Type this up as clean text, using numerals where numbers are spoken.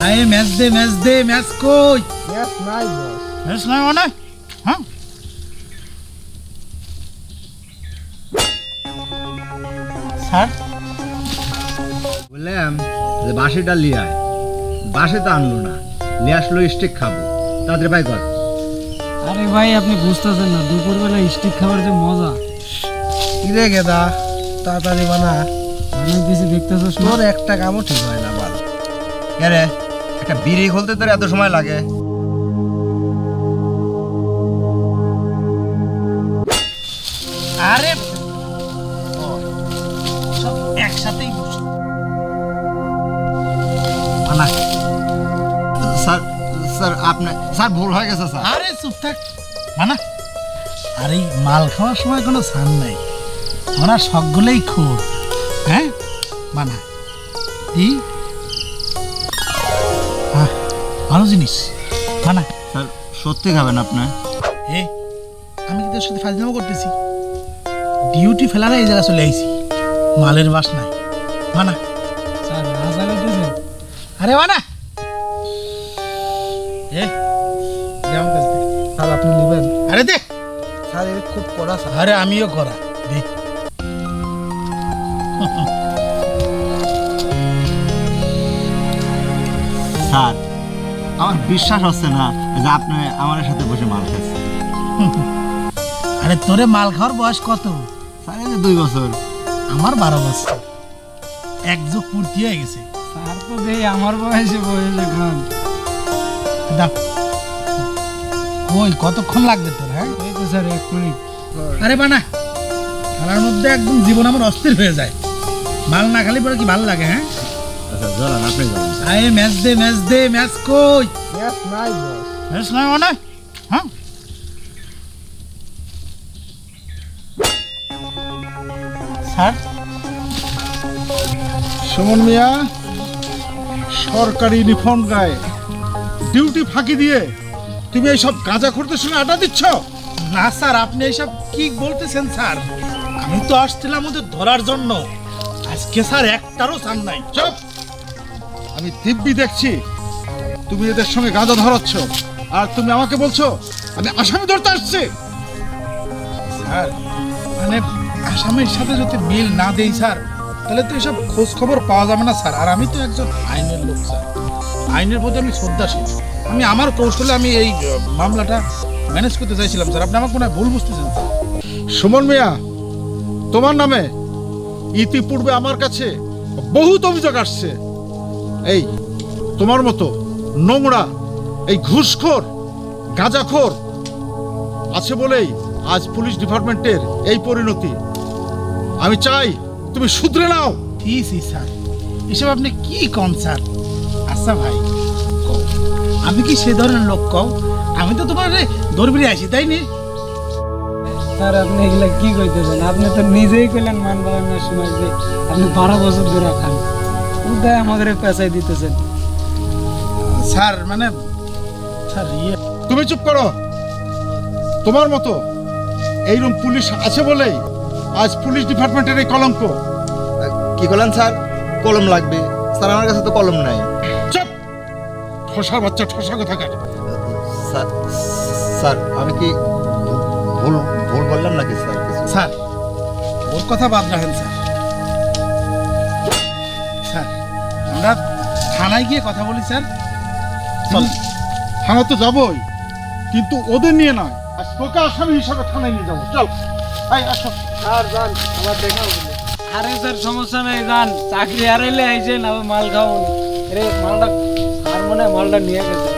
আয়ে ম্যাচ দে ম্যাচ কই ম্যাচ নাই বস। ম্যাচ নাই মানে হ্যাঁ স্যার বললাম যে বাসিটা লিয়ে আয়, বাসে তো আনলো না, লিয়ে আসলো স্টিক খাবো, তাদের ভাই কর। আরে ভাই আপনি বুঝতেছেন না, দুপুরবেলা স্টিক খাবার যে মজা। কিরে গেদা তাড়াতাড়ি বানা, বানাইতেছি দেখতেছো। তোর একটা কামও ঠিক হয় না বাল। কে রে, একটা বিড়ি খুলতে তোর এত সময় লাগে? আরে সব একসাথেই বসে বানা। স্যার স্যার আপনি স্যার ভুল হয়ে গেছে স্যার। আরে চুপ থাক মানা। আর এই মাল খাওয়ার সময় কোনো ছাড় নাই, আমরা সবগুলোই খোর। হ্যাঁ মানা এই ভালো জিনিস মানা। স্যার সত্যি খাবেন আপনি? এ আমি কি তোর সাথে ফাজলামো করতেছি? ডিউটি ফেলারা এই জায়গা চলে আইছি, মালের বাস নাই মানা। স্যার রাজা হইতেছেন। আরে মানা এ যেমন কাজ দে। স্যার আপনি নেবেন? আরে দে। স্যার এর খুব কড়া স্যার। আরে আমিও করা দে। স্যার আমার বিশ্বাস হচ্ছে না যে আপনি আমার সাথে বসে মাল খাচ্ছেন। আরে তোরে মাল খাওয়ার বয়স কত? স্যার এই যে 2 বছর। আমার 12 বছর, এক যুগ পূর্তি হয়ে গেছে। স্যার তো দেই আমার বয়সে খান। দাও কই কতক্ষণ লাগবে তোর? হ্যাঁ এই তো স্যার 1 মিনিট। আরে বানা, খেলার মধ্যে একদম জীবন আমার অস্থির হয়ে যায়। মাল না খালি পরে কি ভালো লাগে? হ্যাঁ আচ্ছা জ্বলান, আপনি জ্বলান। আয়ে ম্যাচ দে ম্যাচ কই ম্যাচ নাই বস। ম্যাচ নাই মানে হ্যাঁ স্যার। সুমন মিয়া, সরকারি ইউনিফর্ম গায়ে ডিউটি ফাঁকি দিয়ে তুমি এইসব গাঁজাখোরদের সঙ্গে আড্ডা দিচ্ছ? না স্যার, আপনি এইসব কি বলতেছেন স্যার? আমি তো আসছিলাম ওদের ধরার জন্য, আজকে স্যার একটারও চান নাই। চুপ! আমি দিব্যি দেখছি তুমি এদের সঙ্গে গাঁজা ধরাচ্ছ, আর তুমি আমাকে বলছো আমি আসামি ধরতে আসছি। স্যার মানে আসামের সাথে যদি মিল না দেই স্যার, তাহলে তো এসব খোঁজ খবর পাওয়া যাবে না স্যার। আর আমি তো একজন আইনের লোক স্যার, আইনের প্রতি আমি শ্রদ্ধাশীল। আমি আমার কৌশলে আমি এই মামলাটা ম্যানেজ করতে চাইছিলাম স্যার। আপনি আমার কোনো ভুল বুঝতেছেন স্যার। সুমন মিয়া, তোমার নামে ইতিপূর্বে আমার কাছে বহুত অভিযোগ আসছে। এই তোমার মতো নোংরা এই ঘুষখোর গাঁজাখোর আছে বলেই আজ পুলিশ ডিপার্টমেন্টের এই পরিণতি। আমি চাই তুমি শুধরে নাও। সি স্যার, এসব আপনি কি কন স্যার? আচ্ছা ভাই কও, আমি কি সে ধরনের লোক? কও, আমি তো তোমার ধরবিড়ে আসি তাই নি? স্যার আপনি এগুলা কি কইতেছেন? আপনি তো নিজেই কইলেন মান বাড়ানোর সময় যে আপনি 12 বছর ধরে খান, উদায় আমাদের পেঁচাই দিতেছেন। স্যার মানে স্যার তুমি চুপ করো। তোমার মতো এইরকম পুলিশ আছে বলেই আজ পুলিশ ডিপার্টমেন্টের এই কলঙ্ক। কি করলেন স্যার? কলম লাগবে স্যার, আমার কাছে তো কলম নাই। চুপ! ঠসার বাচ্চা, ঠসা কোথাকার। স্যার স্যার আমি কি ভুল ভুল বললাম নাকি স্যার? স্যার ওর কথা বাদ রাখেন স্যার। স্যার আমরা থানায় গিয়ে কথা বলি স্যার। চল, থানা তো যাবই, কিন্তু ওদের নিয়ে নয়। আজ তোকে আসামি হিসাবে থানায় নিয়ে যাবো। চল, এই আসো। স্যার যান, আমার দেখা হবে। আরে স্যার সমস্যা নাই, যান। চাকরি হারাইলে আইছেন, আবার মাল খাওয়াবো। রে মালটা আর মনে হয় মালটা নিয়ে গেছে।